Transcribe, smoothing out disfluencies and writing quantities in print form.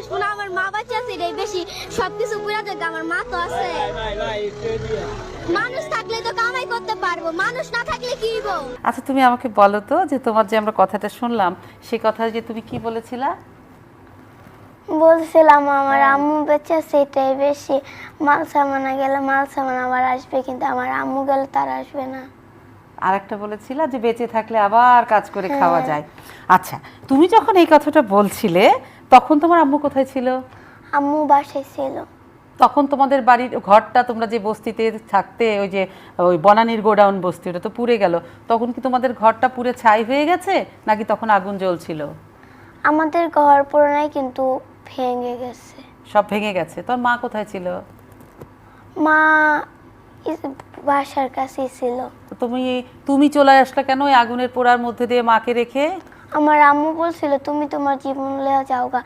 আসবো না, আমার মা বাচ্চা আছে এটাই বেশি, সবকিছু পুরা দেখ, আমার মা তো আছে। মানুষ থাকলে তো কামাই করতে পারবো, মানুষ না থাকলে কি হইব? আচ্ছা তুমি আমাকে বলো তো যে তোমার যে আমরা কথাটা শুনলাম সেই কথা যে তুমি কি বলেছিলা? বলছিলাম আমার আম্মু বেঁচে আছে এটাই বেশি, মাল সামানা গেলে মাল সামান আবার আসবে, কিন্তু আমার আম্মু গেলে তার আসবে না। আর একটা বলেছিলা যে বেঁচে থাকলে আবার কাজ করে খাওয়া যায়। আচ্ছা তুমি যখন এই কথাটা বলছিলে তখন তোমার আম্মু কোথায় ছিল? আম্মু বাসায় ছিল। তখন তোমাদের বাড়ির ঘরটা, তোমরা যে বস্তিতে থাকতে, ওই যে ওই বনানীর গোডাউন বস্তি, ওটা তো পুড়ে গেল, তখন কি তোমাদের ঘরটা পুড়ে ছাই হয়ে গেছে নাকি তখন আগুন জ্বলছিল? আমাদের ঘর পুরোটাই কিন্তু ভেঙে গেছে। সব ভেঙে গেছে। তোর মা কোথায় ছিল? মা বাসার কাছেই ছিল। তো তুমি চলে আসলে কেন ওই আগুনের পোড়ার মধ্যে দিয়ে মাকে রেখে? আমার আম্মু বলছিল তুমি তোমার জীবন লয়ে যাও গা।